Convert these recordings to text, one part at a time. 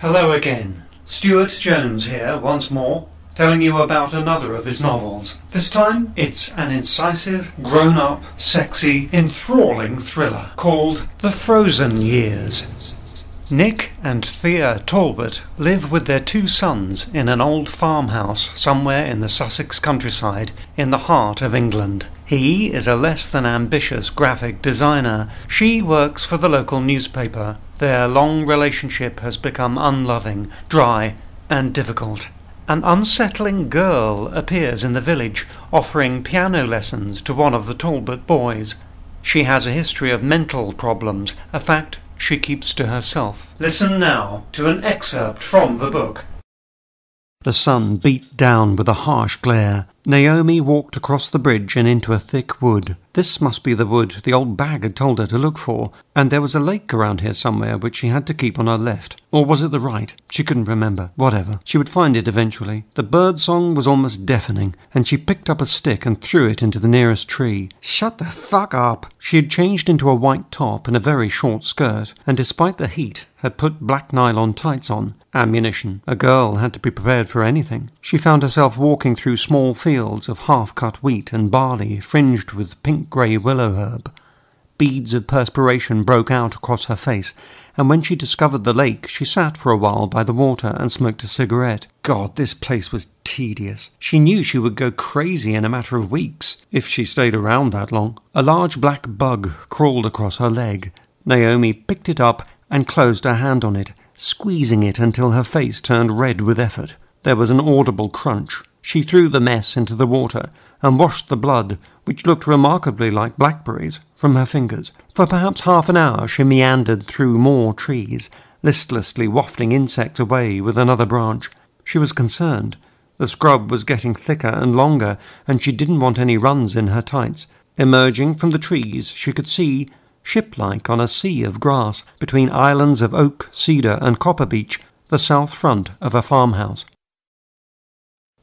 Hello again. Stuart Jones here once more, telling you about another of his novels. This time it's an incisive, grown-up, sexy, enthralling thriller called The Frozen Years. Nick and Thea Talbot live with their 2 sons in an old farmhouse somewhere in the Sussex countryside in the heart of England. He is a less than ambitious graphic designer. She works for the local newspaper. Their long relationship has become unloving, dry, and difficult. An unsettling girl appears in the village, offering piano lessons to one of the Talbot boys. She has a history of mental problems, a fact she keeps to herself. Listen now to an excerpt from the book. The sun beat down with a harsh glare. Naomi walked across the bridge and into a thick wood. This must be the wood the old bag had told her to look for, and there was a lake around here somewhere which she had to keep on her left. Or was it the right? She couldn't remember. Whatever. She would find it eventually. The bird song was almost deafening, and she picked up a stick and threw it into the nearest tree. Shut the fuck up! She had changed into a white top and a very short skirt, and despite the heat, had put black nylon tights on. Ammunition. A girl had to be prepared for anything. She found herself walking through small fields of half-cut wheat and barley fringed with pink-grey willow herb. Beads of perspiration broke out across her face, and when she discovered the lake, she sat for a while by the water and smoked a cigarette. God, this place was tedious. She knew she would go crazy in a matter of weeks, if she stayed around that long. A large black bug crawled across her leg. Naomi picked it up and closed her hand on it, squeezing it until her face turned red with effort. There was an audible crunch. She threw the mess into the water and washed the blood, which looked remarkably like blackberries, from her fingers. For perhaps half an hour she meandered through more trees, listlessly wafting insects away with another branch. She was concerned. The scrub was getting thicker and longer, and she didn't want any runs in her tights. Emerging from the trees, she could see, ship-like on a sea of grass, between islands of oak, cedar, and copper beech, the south front of a farmhouse.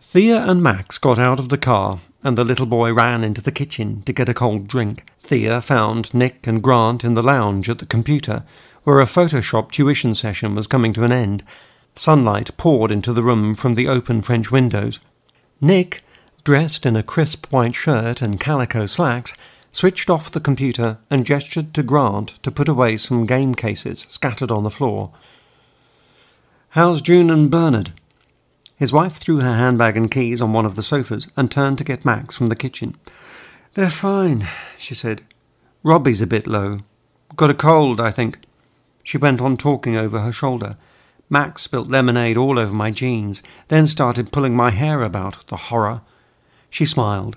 Thea and Max got out of the car, and the little boy ran into the kitchen to get a cold drink. Thea found Nick and Grant in the lounge at the computer, where a Photoshop tuition session was coming to an end. Sunlight poured into the room from the open French windows. Nick, dressed in a crisp white shirt and calico slacks, switched off the computer and gestured to Grant to put away some game cases scattered on the floor. "How's June and Bernard?" His wife threw her handbag and keys on one of the sofas and turned to get Max from the kitchen. "They're fine," she said. "Robbie's a bit low. Got a cold, I think." She went on talking over her shoulder. Max spilt lemonade all over my jeans, then started pulling my hair about, the horror. She smiled.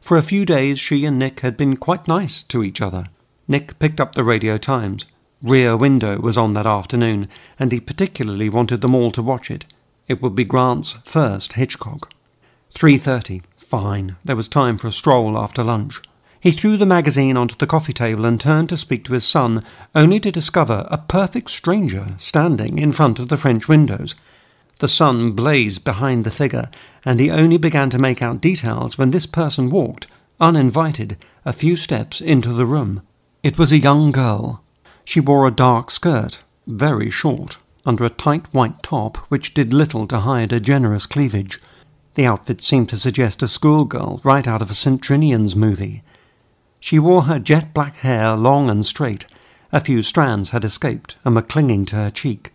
For a few days she and Nick had been quite nice to each other. Nick picked up the Radio Times. Rear Window was on that afternoon, and he particularly wanted them all to watch it. It would be Grant's first Hitchcock. 3:30. Fine. There was time for a stroll after lunch. He threw the magazine onto the coffee table and turned to speak to his son, only to discover a perfect stranger standing in front of the French windows. The sun blazed behind the figure, and he only began to make out details when this person walked, uninvited, a few steps into the room. It was a young girl. She wore a dark skirt, very short, under a tight white top which did little to hide a generous cleavage. The outfit seemed to suggest a schoolgirl right out of a St. Trinian's movie. She wore her jet-black hair long and straight. A few strands had escaped and were clinging to her cheek.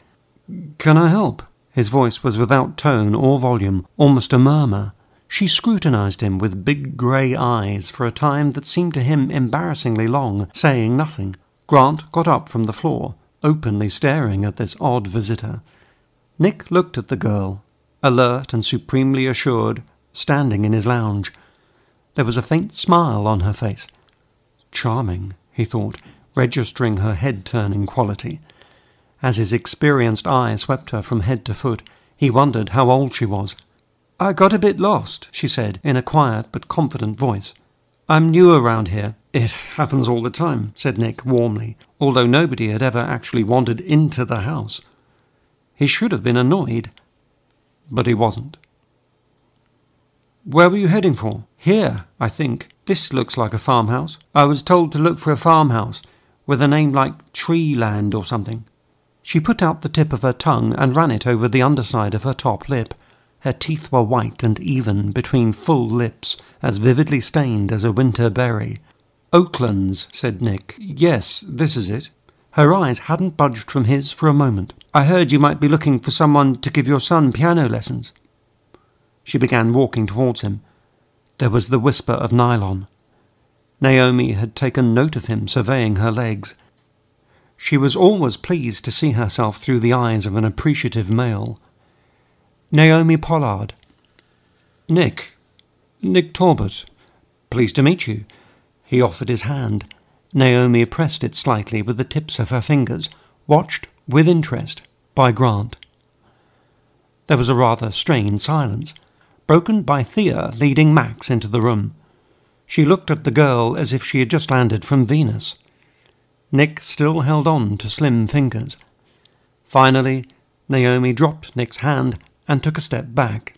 "Can I help?" His voice was without tone or volume, almost a murmur. She scrutinized him with big grey eyes for a time that seemed to him embarrassingly long, saying nothing. Grant got up from the floor, openly staring at this odd visitor. Nick looked at the girl, alert and supremely assured, standing in his lounge. There was a faint smile on her face. Charming, he thought, registering her head-turning quality. As his experienced eye swept her from head to foot, he wondered how old she was. "I got a bit lost," she said, in a quiet but confident voice. "I'm new around here." "It happens all the time," said Nick warmly, although nobody had ever actually wandered into the house. He should have been annoyed, but he wasn't. "Where were you heading for?" "Here, I think. This looks like a farmhouse. I was told to look for a farmhouse, with a name like Treeland or something." She put out the tip of her tongue and ran it over the underside of her top lip. Her teeth were white and even between full lips, as vividly stained as a winter berry. "Oaklands," said Nick. "Yes, this is it." Her eyes hadn't budged from his for a moment. "I heard you might be looking for someone to give your son piano lessons." She began walking towards him. There was the whisper of nylon. Naomi had taken note of him surveying her legs. She was always pleased to see herself through the eyes of an appreciative male. "Naomi Pollard." "Nick Talbot. Pleased to meet you." He offered his hand. Naomi pressed it slightly with the tips of her fingers, watched with interest by Grant. There was a rather strained silence, broken by Thea leading Max into the room. She looked at the girl as if she had just landed from Venus. Nick still held on to slim fingers. Finally, Naomi dropped Nick's hand and took a step back.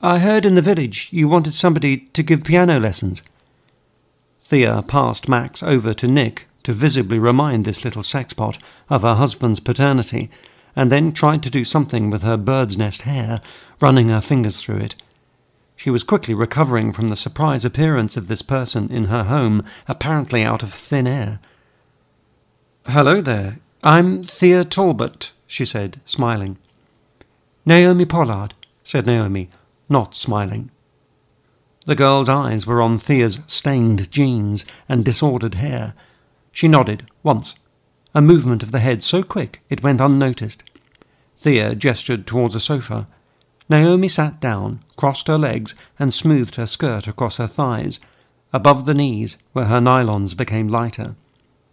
"I heard in the village you wanted somebody to give piano lessons." Thea passed Max over to Nick to visibly remind this little sexpot of her husband's paternity, and then tried to do something with her bird's nest hair, running her fingers through it. She was quickly recovering from the surprise appearance of this person in her home, apparently out of thin air. "Hello there. I'm Thea Talbot," she said, smiling. "Naomi Pollard," said Naomi, not smiling. The girl's eyes were on Thea's stained jeans and disordered hair. She nodded, once, a movement of the head so quick it went unnoticed. Thea gestured towards a sofa. Naomi sat down, crossed her legs, and smoothed her skirt across her thighs, above the knees, where her nylons became lighter.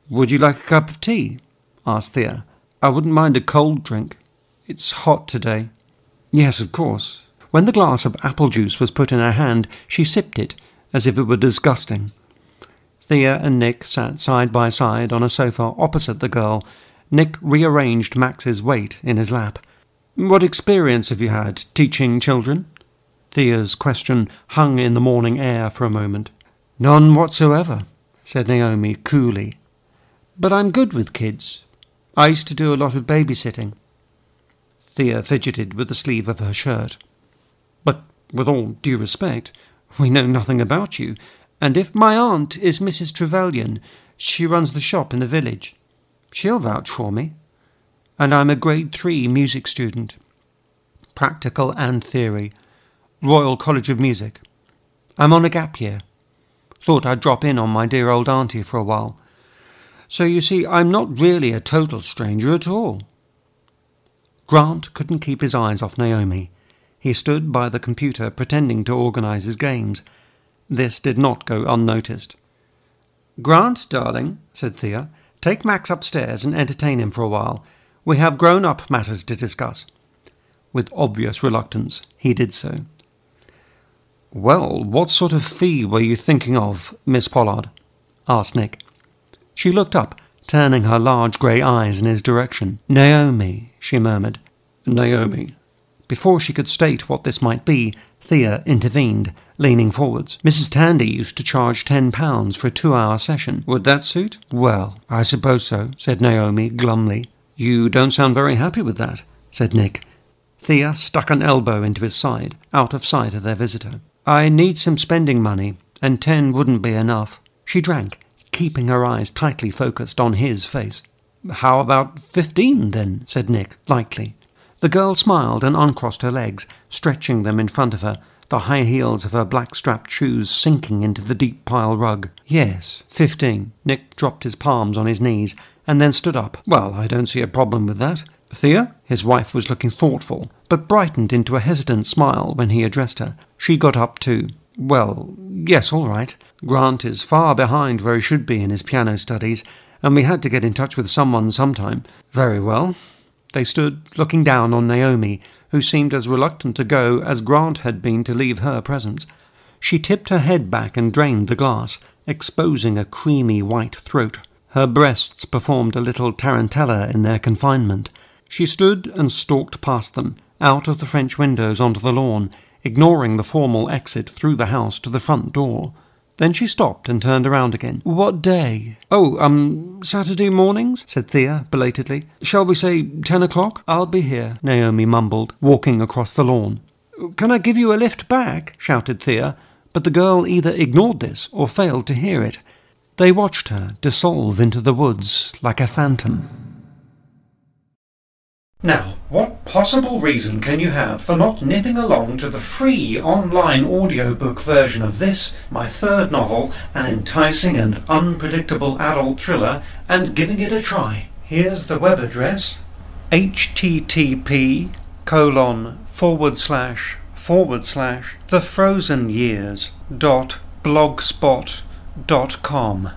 "Would you like a cup of tea?" asked Thea. "I wouldn't mind a cold drink. It's hot today." "Yes, of course." When the glass of apple juice was put in her hand, she sipped it, as if it were disgusting. Thea and Nick sat side by side on a sofa opposite the girl. Nick rearranged Max's weight in his lap. "What experience have you had teaching children?" Thea's question hung in the morning air for a moment. "None whatsoever," said Naomi coolly. "But I'm good with kids. I used to do a lot of babysitting." Thea fidgeted with the sleeve of her shirt. "But with all due respect, we know nothing about you, and if my aunt is Mrs. Trevelyan, she runs the shop in the village. She'll vouch for me. And I'm a grade 3 music student. Practical and theory. Royal College of Music. I'm on a gap year. Thought I'd drop in on my dear old auntie for a while. So you see, I'm not really a total stranger at all." Grant couldn't keep his eyes off Naomi. He stood by the computer pretending to organise his games. This did not go unnoticed. "Grant, darling," said Thea, "take Max upstairs and entertain him for a while. We have grown-up matters to discuss." With obvious reluctance, he did so. "Well, what sort of fee were you thinking of, Miss Pollard?" asked Nick. She looked up, turning her large grey eyes in his direction. "Naomi," she murmured. "Naomi." Before she could state what this might be, Thea intervened, leaning forwards. "Mrs. Tandy used to charge £10 for a 2-hour session. Would that suit?" "Well, I suppose so," said Naomi glumly. "You don't sound very happy with that," said Nick. Thea stuck an elbow into his side, out of sight of their visitor. "I need some spending money, and 10 wouldn't be enough." She drank, keeping her eyes tightly focused on his face. "How about 15, then?" said Nick, lightly. The girl smiled and uncrossed her legs, stretching them in front of her, the high heels of her black-strapped shoes sinking into the deep pile rug. "Yes, 15. Nick dropped his palms on his knees, and then stood up. "Well, I don't see a problem with that." "Thea?" His wife was looking thoughtful, but brightened into a hesitant smile when he addressed her. She got up too. "Well, yes, all right. Grant is far behind where he should be in his piano studies, and we had to get in touch with someone sometime." "Very well." They stood looking down on Naomi, who seemed as reluctant to go as Grant had been to leave her presence. She tipped her head back and drained the glass, exposing a creamy white throat. Her breasts performed a little tarantella in their confinement. She stood and stalked past them, out of the French windows onto the lawn, ignoring the formal exit through the house to the front door. Then she stopped and turned around again. "What day?" "Oh, Saturday mornings," said Thea, belatedly. "Shall we say 10 o'clock? I'll be here," Naomi mumbled, walking across the lawn. "Can I give you a lift back?" shouted Thea, but the girl either ignored this or failed to hear it. They watched her dissolve into the woods like a phantom. Now, what possible reason can you have for not nipping along to the free online audiobook version of this, my third novel, an enticing and unpredictable adult thriller, and giving it a try? Here's the web address: http://thefrozenyears.blogspot.com.